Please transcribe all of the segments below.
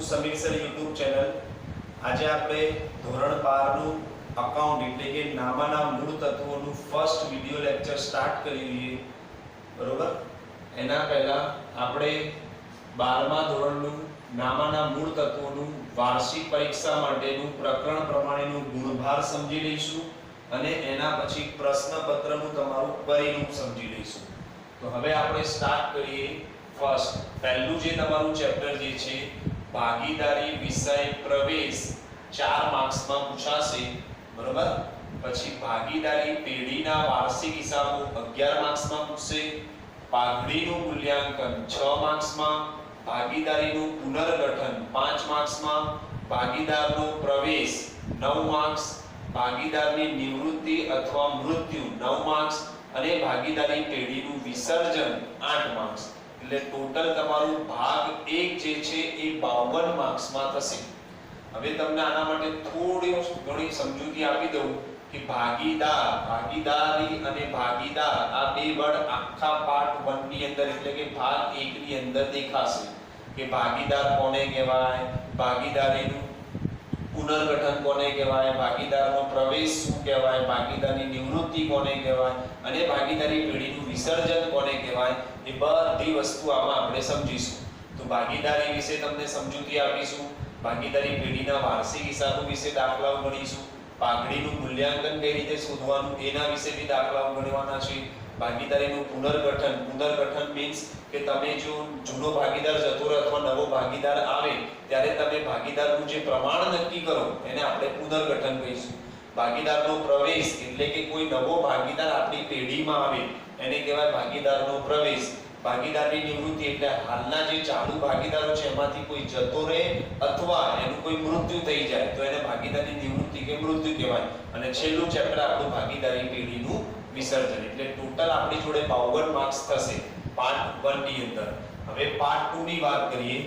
Two Samir sir YouTube channel. આજે આપણે ધોરણ 12 નું અકાઉન્ટ એટલે કે નામાના મૂળ તત્વોનું ફર્સ્ટ વિડિયો લેક્ચર સ્ટાર્ટ કરી લઈએ, બરોબર। એના પહેલા આપણે 12મા ધોરણનું નામાના મૂળ તત્વોનું વાર્ષિક પરીક્ષા માટેનું પ્રકરણ પ્રમાણેનું ગુણભાર સમજી લઈશું અને એના પછી પ્રશ્નપત્રનું તમારું પરિરૂપ સમજી લઈશું। તો હવે આપણે સ્ટાર્ટ કરીએ। ફર્સ્ટ પહેલું જે તમારું ચેપ્ટર જે છે ભાગીદારી વિષય પ્રવેશ 4 માર્ક્સમાં પૂછાશે, બરોબર। પછી ભાગીદારી પેઢીના વાર્ષિક હિસાબો 11 માર્ક્સમાં પૂછશે। પાઘડીનું મૂલ્યાંકન 6 માર્ક્સમાં। ભાગીદારીનું પુનર્ગઠન 5 માર્ક્સમાં। ભાગીદારનો પ્રવેશ 9 માર્ક્સ। ભાગીદારની નિવૃત્તિ અથવા મૃત્યુ 9 માર્ક્સ અને ભાગીદારી પેઢીનું વિસર્જન 8 માર્ક્સ। એટલે ટોટલ તમારું ભાગ 1 જે છે એ 52 માર્ક્સમાં થશે। હવે તમને આના માટે થોડી ઘણી સમજૂતી આપી દઉં કે ભાગીદાર, ભાગીદારી અને ભાગીદાર આ બે વર્ડ આખા પાર્ટ 1 ની અંદર એટલે કે ભાગ 1 ની અંદર દેખાશે કે ભાગીદાર કોને કહેવાય, ભાગીદારીનું પુનર્ગઠન કોને કહેવાય, ભાગીદારનો પ્રવેશ શું કહેવાય, ભાગીદારની નિવૃત્તિ કોને કહેવાય અને ભાગીદારી પેઢીનું વિસર્જન કોને કહેવાય, એ બધી વસ્તુ આમાં આપણે સમજીશું। તો ભાગીદારી વિશે તમને સમજૂતી આપીશું, ભાગીદારી પેઢીના વાર્ષિક હિસાબો વિશે દાખલાઓ ગણીશું, પાઘડીનું મૂલ્યાંકન કઈ રીતે શોધવાનું એના વિશે બી દાખલાઓ ગણવાના છે। ભાગીદારીનું પુનર્ગઠન, પુનર્ગઠન મીન્સ કે તમે જો જૂનો ભાગીદાર જતો રહે અથવા નવો ભાગીદાર આવે ત્યારે તમે ભાગીદારનું જે પ્રમાણ નક્કી કરો એને આપણે પુનર્ગઠન કહીશું। ભાગીદારનો પ્રવેશ એટલે કે કોઈ નવો ભાગીદાર આપણી પેઢીમાં આવે એને કહેવાય ભાગીદારનો પ્રવેશ। ભાગીદારની નિવૃત્તિ એટલે હાલના જે ચાલુ ભાગીદારો છે એમાંથી કોઈ જતો રહે અથવા એનું કોઈ મૃત્યુ થઈ જાય તો એને ભાગીદારની નિવૃત્તિ કે મૃત્યુ કહેવાય। અને છેલ્લું ચેપ્ટર આપણું ભાગીદારી પેઢીનું વિસર્જન। એટલે ટોટલ આપણી જોડે 52 માર્ક્સ થશે પાર્ટ 1 ની અંદર। હવે પાર્ટ 2 ની વાત કરીએ।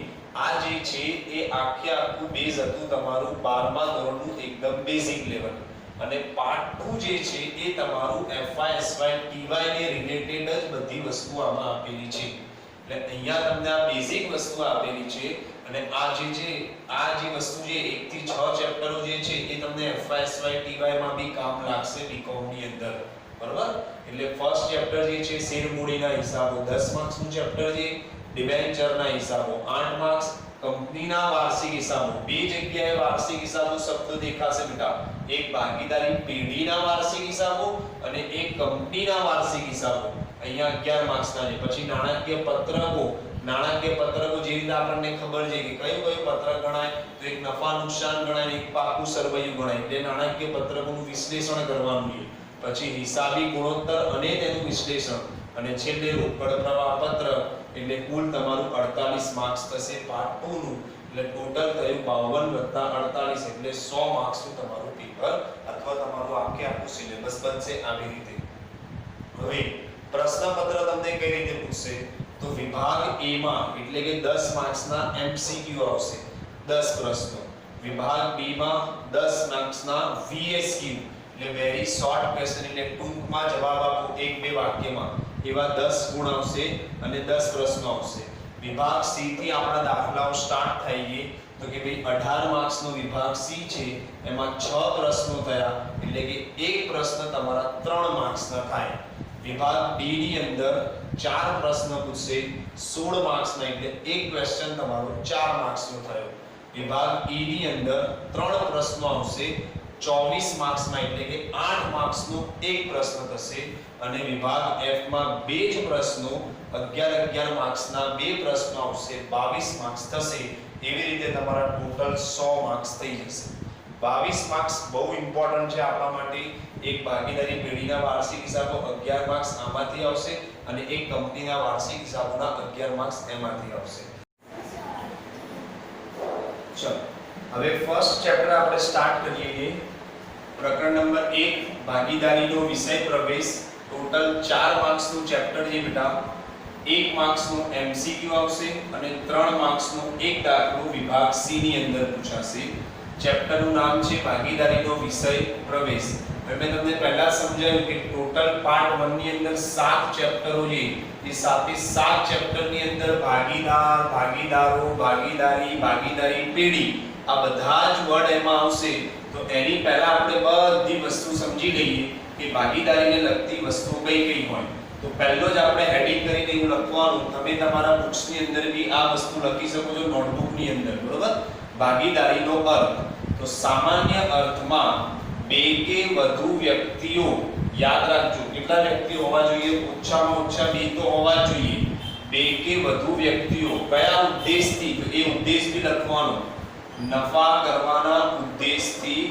આ જે છે એ આખું બેઝ હતું તમારું 12મા ધોરણનું એકદમ બેઝિક લેવલ અને પાર્ટ 2 જે છે એ તમારું FY SY TY ને રિલેટેડ જ બધી વસ્તુ આમાં આપેલી છે। એટલે અહીંયા તમને આ બેઝિક વસ્તુ આપેલી છે અને આ જે વસ્તુ જે 1 થી 6 ચેપ્ટરો જે છે એ તમને FY SY TY માં બી કામ લાગશે બીકોમ ની અંદર, બરાબર। એટલે ફર્સ્ટ ચેપ્ટર જે છે શેરમૂડીના હિસાબો 10 માર્ક્સ નું ચેપ્ટર છે, ડિબેન્ચરના હિસાબો 8 માર્ક્સ, કંપનીના વાર્ષિક હિસાબો બે જગ્યાએ વાર્ષિક હિસાબો શબ્દ દેખાશે બેટા, એક ભાગીદારી પેઢીના વાર્ષિક હિસાબો અને એક કંપનીના વાર્ષિક હિસાબો અહીંયા 11 માર્ક્સના છે। પછી નાણાકીય પત્રકો, નાણાકીય પત્રકો જે રીતે આપણને ખબર છે કે કયું પત્રક ગણાય તો એક નફા નુકસાન ગણાય ને એક પાકું સરવૈયું ગણાય એટલે નાણાકીય પત્રકોનું વિશ્લેષણ કરવાનું છે। પછી હિસાબી ગુણોત્તર અને તેનું વિશ્લેષણ અને છેલ્લે રોકડ પ્રવાહ પત્ર એટલે કુલ તમારું 48 માર્ક્સ થશે પાર્ટ 2 નું। એટલે ટોટલ થયું 52 + 48 એટલે 100 માર્ક્સ નું તમારું પેપર અથવા તમારું આખું સિલેબસ બનશે આવી રીતે। હવે પ્રશ્નપત્ર તમને કઈ રીતે પૂછશે તો વિભાગ A માં એટલે કે 10 માર્ક્સના MCQ આવશે 10 પ્રશ્નો, વિભાગ B માં 10 માર્ક્સના VSQ એટલે વેરી શોર્ટ ક્વેશ્ચન એટલે ટૂંકમાં જવાબ આપો 1-2 વાક્યમાં એવા 10 ગુણ આવશે અને 10 પ્રશ્નો આવશે। વિભાગ C થી આપણા દાખલાઓ સ્ટાર્ટ થઈએ તો કે ભાઈ 18 માર્ક્સ નો વિભાગ C છે એમાં 6 પ્રશ્નો થયા એટલે કે એક પ્રશ્ન તમારા 3 માર્ક્સ ના થાય। વિભાગ D ની અંદર 4 પ્રશ્ન પૂછશે 16 માર્ક્સ ના એટલે એક ક્વેશ્ચન તમારો 4 માર્ક્સ નો થયો। વિભાગ E ની અંદર 3 પ્રશ્નો આવશે 24 માર્ક્સ માં એટલે કે 8 માર્ક્સ નો એક પ્રશ્ન થશે અને વિભાગ F માં 2 જ પ્રશ્નો 11 માર્ક્સ ના 2 પ્રશ્નો આવશે 22 માર્ક્સ થશે। એવી રીતે તમારા ટોટલ 100 માર્ક્સ થઈ જશે। 22 માર્ક્સ બહુ ઇમ્પોર્ટન્ટ છે આપણા માટે। એક ભાગીદારી પેઢીના વાર્ષિક હિસાબો 11 માર્ક્સ આમાંથી આવશે અને એક કંપનીના વાર્ષિક હિસાબોના 11 માર્ક્સ એમાંથી આવશે। ચલો હવે ફર્સ્ટ ચેપ્ટર આપણે સ્ટાર્ટ કરીએ। પ્રકરણ નંબર 1 ભાગીદારીનો વિષય પ્રવેશ ટોટલ 4 માર્ક્સ નું ચેપ્ટર છે બેટા। 1 માર્ક્સ નું MCQ આવશે અને 3 માર્ક્સ નું એક દાખલો વિભાગ C ની અંદર પૂછાશે। ચેપ્ટર નું નામ છે ભાગીદારીનો વિષય પ્રવેશ। હવે મેં તમને પહેલા સમજાવ્યું કે ટોટલ પાર્ટ 1 ની અંદર 7 ચેપ્ટરો છે. એ 7 ચેપ્ટરની અંદર ભાગીદાર, ભાગીદારો, ભાગીદારી, ભાગીદારી પેઢી આ બધા જ વર્ડ એમાં આવશે. તો એની પહેલા આપણે બધી વસ્તુ સમજી લઈએ કે ભાગીદારીને લગતી વસ્તુઓ કઈ કઈ હોય. તો પહેલો જ આપણે હેડિંગ કરીને એવું લખવાનું, તમે તમારા બુક્સ ની અંદર બી આ વસ્તુ લખી શકો છો નોટબુક ની અંદર, બરોબર. ભાગીદારીનો અર્થ, તો સામાન્ય અર્થમાં બે કે વધુ વ્યક્તિઓ, યાદ રાખજો કેટલા વ્યક્તિઓ હોવા જોઈએ, ઓછામાં ઓછા બે તો હોવા જોઈએ. બે કે વધુ વ્યક્તિઓ કયા ઉદ્દેશથી, તો એ ઉદ્દેશ બી લખવાનો, નફા કરવાના ઉદ્દેશથી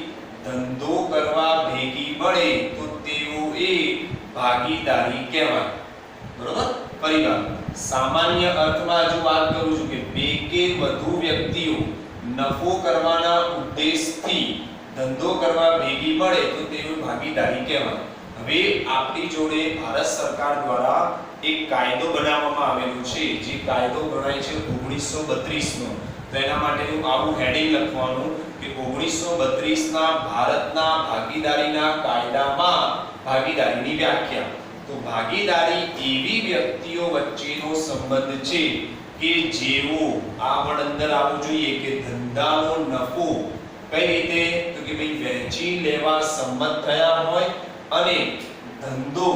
ધંધો કરવા ભેગી મળે તો તેઓ એ ભાગીદારી કહેવાય, બરોબર. પરિવાર સામાન્ય અર્થમાં જો વાત કરું છું કે બે કે વધુ વ્યક્તિઓ નફો કરવાના ઉદ્દેશથી ધંધો કરવા ભેગી મળે તો તેઓ ભાગીદારી કહેવાય. હવે આપણી જોડે ભારત સરકાર દ્વારા એક કાયદો બનાવવામાં આવેલો છે, જે કાયદો ગણાય છે 1932 નો. તો એના માટેનું આવું હેડિંગ લખવાનું કે 1932 ના ભારતના ભાગીદારીના કાયદામાં ભાગીદારીની વ્યાખ્યા. તો ભાગીદારી એવી વ્યક્તિઓ વચ્ચેનો સંબંધ છે કે જેઓ, આ વર્ડ અંદર આવવું જોઈએ કે ધંધાનો નફો કઈ રીતે, તો કે ભાઈ વહેંચી લેવા સંમત થયા હોય અને ધંધો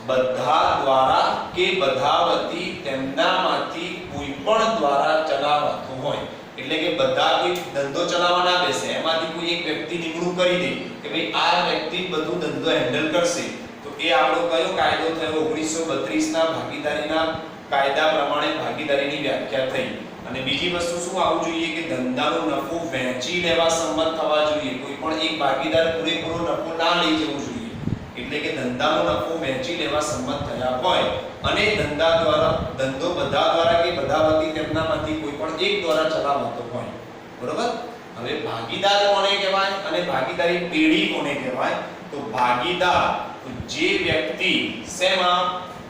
બધા દ્વારા કે બધા વતી તેમનામાંથી કોઈ પણ દ્વારા ચલાવાતો હોય. એટલે કે બધા કોઈ ધંધો ચલાવવા ના બેસે, એમાંથી કોઈ એક વ્યક્તિ નિમણૂક કરી દે કે ભાઈ આ વ્યક્તિ બધું ધંધો હેન્ડલ કરશે. તો એ આપણો કયો કાયદો થયો, 1932 ના ભાગીદારીના કાયદા પ્રમાણે ભાગીદારીની વ્યાખ્યા થઈ. અને બીજી વસ્તુ શું આવવું જોઈએ કે ધંધાનો નફો વહેંચી લેવા સંમત થવા જોઈએ. કોઈ પણ એક ભાગીદાર પૂરેપૂરો નફો ના લઈ જવો જોઈએ. એટલે કે ધંધાનો નફો વહેંચી લેવા સંમત થયા હોય અને ધંધો બધા દ્વારા કે બધા વતી તેમનામાંથી કોઈ પણ એક દ્વારા ચલાવાતો હોય, બરોબર. હવે ભાગીદાર કોને કહેવાય અને ભાગીદારી પેઢી કોને કહેવાય? તો ભાગીદાર જે વ્યક્તિ શેમાં,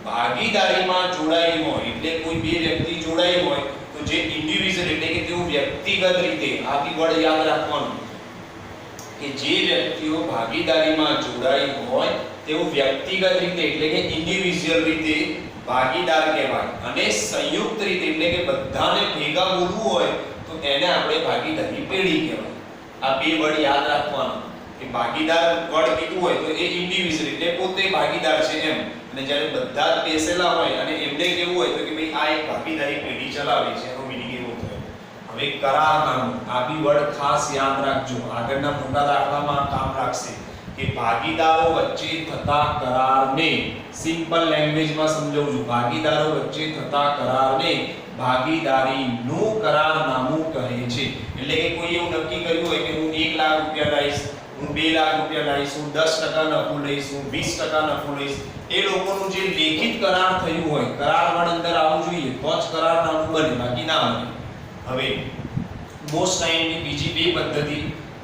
ભાગીદારીમાં જોડાઈ હોય, એટલે કોઈ બે વ્યક્તિ જોડાઈ હોય તો જે ઇન્ડિવિડ્યુઅલ એટલે કે તેઓ વ્યક્તિગત રીતે, આ કીવર્ડ યાદ રાખવાનું કે જે વ્યક્તિઓ ભાગીદારીમાં જોડાઈ હોય તેઓ વ્યક્તિગત રીતે એટલે કે ઇન્ડિવિડ્યુઅલ રીતે ભાગીદાર કહેવાય. અને સંયુક્ત રીતે એટલે કે બધાને ભેગા બોલવું હોય તો એને આપણે ભાગીદારી પેઢી કહેવાય. આ બે વર્ડ યાદ રાખવાના કે ભાગીદાર વર્ડ કીધું હોય તો એ ઇન્ડિવિડ્યુઅલ એટલે પોતે ભાગીદાર છે એમ, અને જ્યારે બધા જ બેસેલા હોય અને એમને કેવું હોય તો કે ભાઈ આ એક ભાગીદારી પેઢી ચલાવે છે, એનો મીનિંગ એવો થયો. હવે કરારનામું, આ બી વર્ડ ખાસ યાદ રાખજો, આગળના મોટા દાખલામાં કામ લાગશે કે ભાગીદારો વચ્ચે થતા કરારને, સિમ્પલ લેંગ્વેજમાં સમજાવું છું, ભાગીદારો વચ્ચે થતા કરારને ભાગીદારીનું કરારનામું કહે છે. એટલે કે કોઈ એવું નક્કી કર્યું હોય કે હું 1 લાખ રૂપિયા લાવીશ, હું 2 લાખ રૂપિયા લાવીશ, હું 10% નફો લઈશ, હું 20% નફો લઈશ, એ લોકોનું જે લેખિત કરાર થયું હોય, કરાર વર્ડ અંદર આવવું જોઈએ તો જ કરારનામું બને, બાકી ના બને. હવે મોસ્ટ ટાઈમની બીજી બે પદ્ધતિ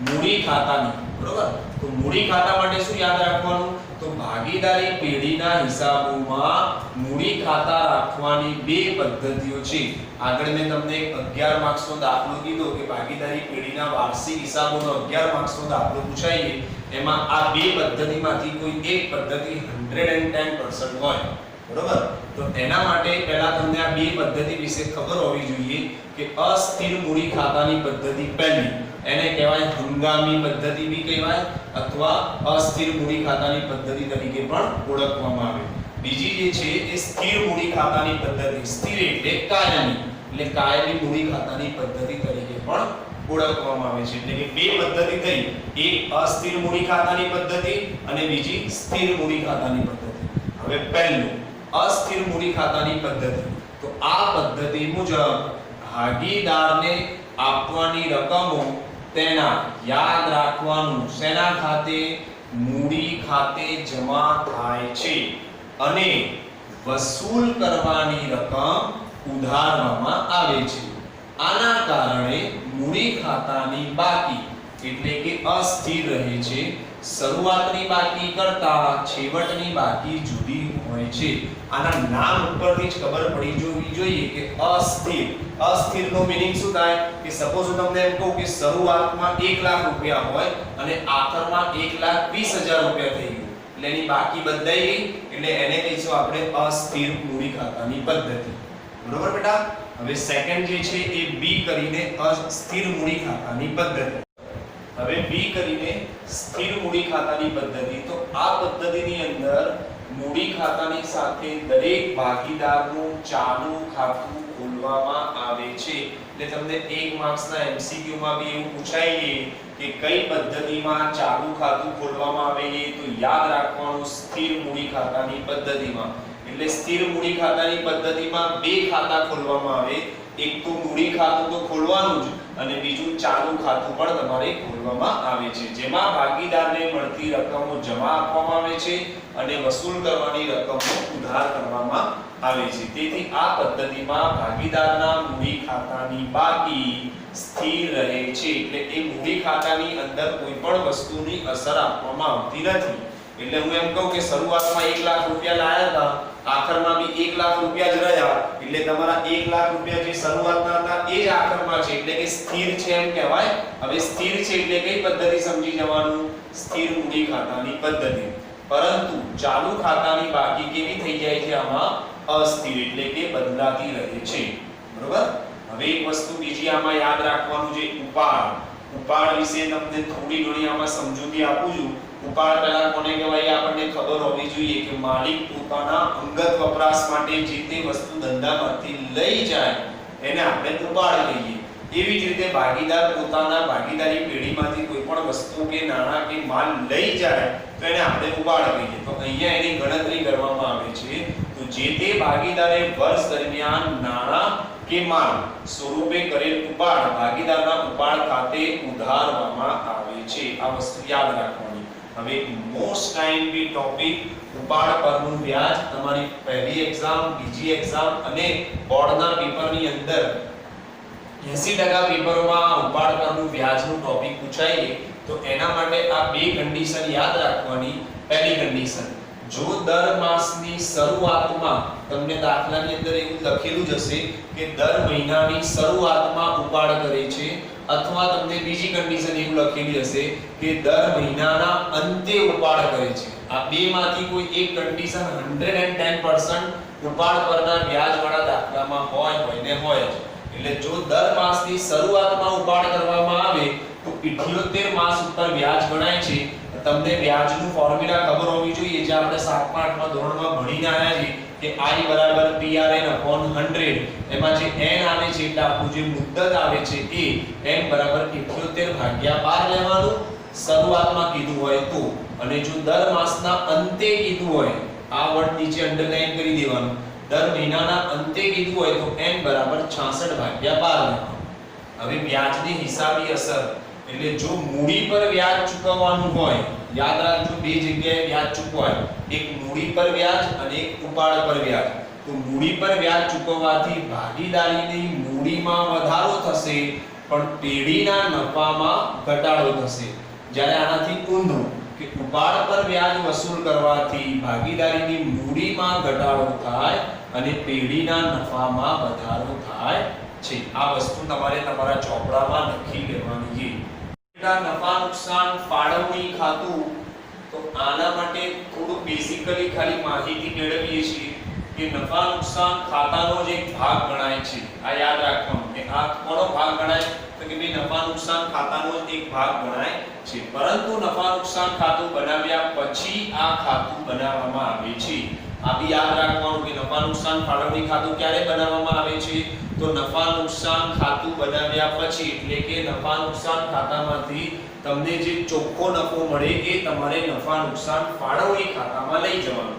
મૂડી ખાતાની, બરોબર. તો મૂડી ખાતા માટે શું યાદ રાખવાનું, તો ભાગીદારી પેઢીના હિસાબોમાં મૂડી ખાતા રાખવાની બે પદ્ધતિઓ છે. આગળ મેં તમને 11 માર્ક્સનો દાખલો કીધો કે ભાગીદારી પેઢીના વાર્ષિક હિસાબોનો 11 માર્ક્સનો દાખલો પૂછાય, એમાં આ બે પદ્ધતિમાંથી કોઈ એક પદ્ધતિ 110% હોય, બરોબર. તો એના માટે પહેલા તમને આ બે પદ્ધતિ વિશે ખબર હોવી જોઈએ કે અસ્થિર મૂડી ખાતાની પદ્ધતિ પહેલી, એને કહેવાય હંગામી પદ્ધતિ બી કહેવાય અથવા અસ્થિર મૂડી ખાતાની પદ્ધતિ તરીકે પણ ઓળખવામાં આવે. બીજી જે છે એ સ્થિર મૂડી ખાતાની પદ્ધતિ, સ્થિર એટલે કાયમી, એટલે કાયમી મૂડી ખાતાની પદ્ધતિ તરીકે પણ ઓળખવામાં આવે છે. એટલે કે બે પદ્ધતિ થઈ, એક અસ્થિર મૂડી ખાતાની પદ્ધતિ અને બીજી સ્થિર મૂડી ખાતાની પદ્ધતિ. હવે પહેલું અસ્થિર મૂડી ખાતાની પદ્ધતિ, તો આ પદ્ધતિ મુજબ ભાગીદારને આપવાની રકમો તેના, યાદ રાખવાનું, શેના ખાતે, મૂડી ખાતે જમા થાય છે અને વસૂલ કરવાની રકમ ઉધારવામાં આવે છે. આના કારણે મૂડી ખાતાની બાકી એટલે કે અસ્થિર રહે છે. શરૂઆતની બાકી કરતા છેવટની બાકી જુદી હોય હોય છે. આના નામ ઉપરથી જ ખબર પડી જવી જોઈએ કે અસ્થિર. અસ્થિરનો મીનિંગ શું થાય કે સપોઝ હું તમને એમ કહું કે શરૂઆતમાં 1 લાખ રૂપિયા હોય અને આખરમાં 1,20,000 રૂપિયા થઈ ગયું એટલે એની બાકી બદલાઈ ગઈ એટલે એને કહીશું આપણે અસ્થિર મૂડી ખાતાની પદ્ધતિ. બરોબર બેટા? હવે સેકન્ડ જે છે એ બી કરીને અસ્થિર મૂડી ખાતાની પદ્ધતિ. હવે બી કરીને સ્થિર મૂડી ખાતાની પદ્ધતિ. તો આ પદ્ધતિની અંદર મૂડી ખાતાની સાથે દરેક ભાગીદારનું ચાલુ ખાતું ખોલવામાં આવે છે. એટલે તમને 1 માર્ક્સના એમસીક્યુ માં બી એવું પૂછાય કે કઈ પદ્ધતિમાં ચાલુ ખાતું ખોલવામાં આવે છે તો યાદ રાખવાનું સ્થિર મૂડી ખાતાની પદ્ધતિમાં. એટલે સ્થિર મૂડી ખાતાની પદ્ધતિમાં બે ખાતા ખોલવામાં આવે. એક તો મૂડી ખાતું તો ખોલવાનું જ અને બીજું ચાલુ ખાતું પણ તમારે ખોલવામાં આવે છે જેમાં ભાગીદારને મળતી રકમો જમા આપવામાં આવે છે અને વસૂલ કરવાની રકમો ઉધાર કરવામાં આવે છે. તેથી આ પદ્ધતિમાં ભાગીદારના મૂડી ખાતાની બાકી સ્થિર રહે છે. એટલે એ મૂડી ખાતાની અંદર કોઈ પણ વસ્તુની અસર આપવામાં આવતી નથી. એટલે હું એમ કહું કે શરૂઆતમાં 1 લાખ રૂપિયા લાયા હતા, આખરમાં બી 1 લાખ રૂપિયા જ રહ્યા એટલે તમારા 1 લાખ રૂપિયા જે શરૂઆતના હતા એ જ આખરમાં છે એટલે કે સ્થિર છે એમ કહેવાય. હવે સ્થિર છે એટલે કઈ પદ્ધતિ સમજી જવાનું? સ્થિર મૂડી ખાતાની પદ્ધતિ. પરંતુ ચાલુ ખાતાની બાકી કેવી થઈ જાય છે? આમાં અસ્થિર એટલે કે બદલાતી રહે છે. બરોબર? હવે એક વસ્તુ બીજી આમાં યાદ રાખવાનું છે ઉપાડ. ઉપાડ વિશે તમને થોડી ઘણી આમાં સમજૂતી આપું છું. ઉપાડ પહેલા કોને કહેવાય આપણને ખબર હોવી જોઈએ કે માલિક પોતાના અંગત વપરાશ માટે જે તે વસ્તુ ધંધામાંથી લઈ જાય એને આપણે ઉપાડ કહીએ. એવી જ રીતે ભાગીદાર પોતાના ભાગીદારી પેઢીમાંથી કોઈ પણ વસ્તુ કે નાણાં કે માલ લઈ જાય તો એને આપણે ઉપાડ કહીએ. તો અહીંયા એની ગણતરી કરવામાં આવે છે. તો જે તે ભાગીદારે વર્ષ દરમિયાન નાણાં કે માલ સ્વરૂપે કરેલ ઉપાડ ભાગીદારના ઉપાડ ખાતે ઉધારવામાં આવે છે. આ વસ્તુ યાદ રાખવાની. હવે મોસ્ટ ટાઈમ બી ટોપિક ઉપાડ પરનું વ્યાજ તમારી પહેલી એક્ઝામ, બીજી એક્ઝામ અને બોર્ડના પેપરની અંદર 80% પેપરોમાં ઉપાડ પરનું વ્યાજનું ટોપિક પૂછાય તો એના માટે આ બે કન્ડિશન યાદ રાખવાની. પહેલી કન્ડિશન, જો દર માસની શરૂઆતમાં તમને દાખલાની અંદર એવું લખેલું જ હશે કે દર મહિનાની શરૂઆતમાં ઉપાડ કરે છે અથવા તમને બીજી કન્ડિશન એવું લખેલી હશે કે દર મહિનાના અંતે ઉપાડ કરે છે. આ બેમાંથી કોઈ એક કન્ડિશન 110% ઉપાડ પરના વ્યાજવાળા દાખલામાં હોય ને હોય જ. એટલે જો દર માસની શરૂઆતમાં ઉપાડ કરવામાં આવે તો 78 માસ ઉપર વ્યાજ ગણાય છે. તમને વ્યાજનું ફોર્મ્યુલા ખબર હોવી જોઈએ જે આપણે 7મા 8મા ધોરણમાં ભણીને આવ્યા છીએ કે I = PRN/100. એમાં જે n આવે છે એટલે આપણું જે મુદ્દત આવે છે એ n = 78/12 લેવાનું શરૂઆતમાં કીધું હોય તો. અને જો દર માસના અંતે કીધું હોય આ વર્ડ નીચે અંડરલાઈન કરી દેવાનું. દર મહિનાના અંતે કીધું હોય તો n = 66/12 લેવાનું. હવે વ્યાજની હિસાબી અસર એટલે જો મૂડી પર વ્યાજ ચૂકવવાનું હોય, યાદ રાખજો બે જગ્યાએ વ્યાજ ચૂકવાય. એક મૂડી પર વ્યાજ અને એક ઉપાડ પર વ્યાજ. તો મૂડી પર વ્યાજ ચૂકવવાથી ભાગીદારીની મૂડીમાં વધારો થશે પણ પેઢીના નફામાં ઘટાડો થશે. જ્યારે આનાથી ઊંધું કે ઉપાડ પર વ્યાજ વસૂલ કરવાથી ભાગીદારીની મૂડીમાં ઘટાડો થાય અને પેઢીના નફામાં વધારો થાય છે. આ વસ્તુ તમારે તમારા ચોપડામાં લખી લેવાની છે. નફા નુકસાન ફાળવણી ખાતું. તો આના માટે થોડું બેઝિકલી ખાલી માહિતી મેળવીએ છીએ કે નફા નુકસાન ખાતાનો જ એક ભાગ ગણાય છે. આ યાદ રાખવાનું કે આ કોનો ભાગ ગણાય તો કે ભાઈ નફા નુકસાન ખાતાનો જ એક ભાગ ગણાય છે. પરંતુ નફા નુકસાન ખાતું બનાવ્યા પછી આ ખાતું બનાવવામાં આવે છે. આ બી યાદ રાખવાનું કે નફા નુકસાન ફાળવણી ખાતું ક્યારે બનાવવામાં આવે છે તો નફા નુકસાન ખાતું બનાવ્યા પછી. એટલે કે નફા નુકસાન ખાતામાંથી તમને જે ચોખ્ખો નફો મળે એ તમારે નફા નુકસાન ફાળવણી ખાતામાં લઈ જવાનું.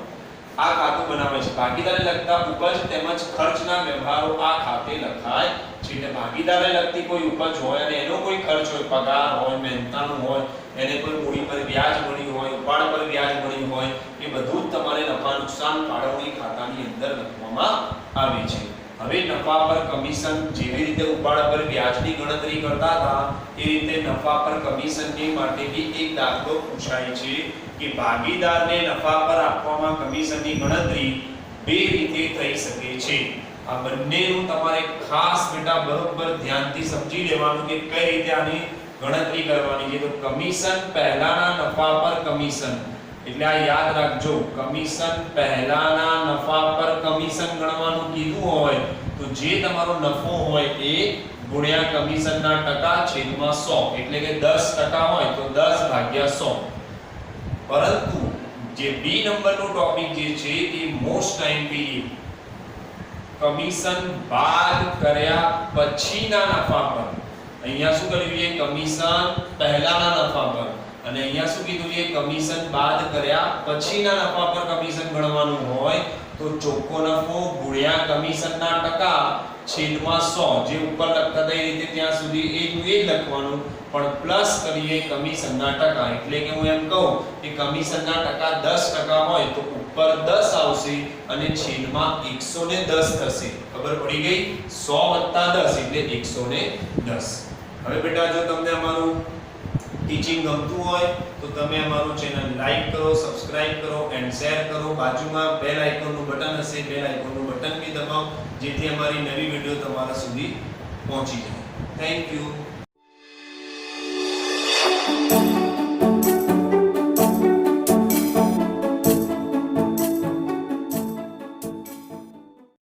આ ખાતું બનાવે છે. ભાગીદારને લગતા ઉપજ તેમજ ખર્ચના વ્યવહારો આ ખાતે લખાય છે. એટલે ભાગીદારને લગતી કોઈ ઉપજ હોય અને એનો કોઈ ખર્ચ હોય, પગાર હોય, મહેનતાણું હોય, એને કોઈ મૂડી પર વ્યાજ મળ્યું હોય, ઉપાડ પર વ્યાજ મળ્યું હોય, એ બધું જ તમારે નફા નુકસાન ફાળવણી ખાતાની અંદર લખવામાં આવે છે. હવે નફા પર કમિશન જેવી રીતે ઉપાડ પર વ્યાજની ગણતરી કરતા હતા એ રીતે નફા પર કમિશનની માટે બી એક દાખલો પૂછાય છે કે ભાગીદારને નફા પર આપવામાં કમિશનની ગણતરી બે રીતે થઈ શકે છે. આ બંનેનું તમારે ખાસ બેટા બરોબર ધ્યાનથી સમજી લેવાનું કે કઈ રીતે આની ગણતરી કરવાની છે. તો કમિશન પહેલાના નફા પર કમિશન એટલે આ યાદ રાખજો, કમિશન પહેલાના નફા પર કમિશન ગણવાનું કીધું હોય તો જે તમારો નફો હોય એ ગુણ્યા કમિશનના ટકા છેદમાં 100 એટલે કે 10% હોય તો 10 ભાગ્યા 100. પરંતુ જે બી નંબરનો ટોપિક જે છે એ મોસ્ટ ટાઈમ પીરિયડ કમિશન બાદ કર્યા પછીના નફા પર. અહીંયા શું કર્યું છે? કમિશન પહેલાના નફા પર અને અહીંયા શું કીધું છે? કમિશન બાદ કર્યા પછીના નફા પર કમિશન ગણવાનું હોય તો ચોખ્ખો નફો ગુણ્યા કમિશનના ટકા છેદમાં 100 જે ઉપર લખતા હતા એ રીતે ત્યાં સુધી એ જ લખવાનું પણ પ્લસ કરીએ કમિશનના ટકા એટલે કે હું એમ કહું કે કમિશનના ટકા 10% હોય તો ઉપર 10 આવશે અને છેદમાં 110 થશે. ખબર પડી ગઈ? 100 + 10 એટલે 110. હવે બેટા જો તમને અમારું ટીચિંગ ગમતું હોય તો તમે અમારું ચેનલ લાઈક કરો, સબસ્ક્રાઇબ કરો એન્ડ શેર કરો. બાજુમાં બેલ આઇકોનનું બટન હશે, બેલ આઇકોનનું બટન બી દબાવો જેથી અમારી નવી વિડિયો તમારા સુધી પહોંચી જાય. Thank you.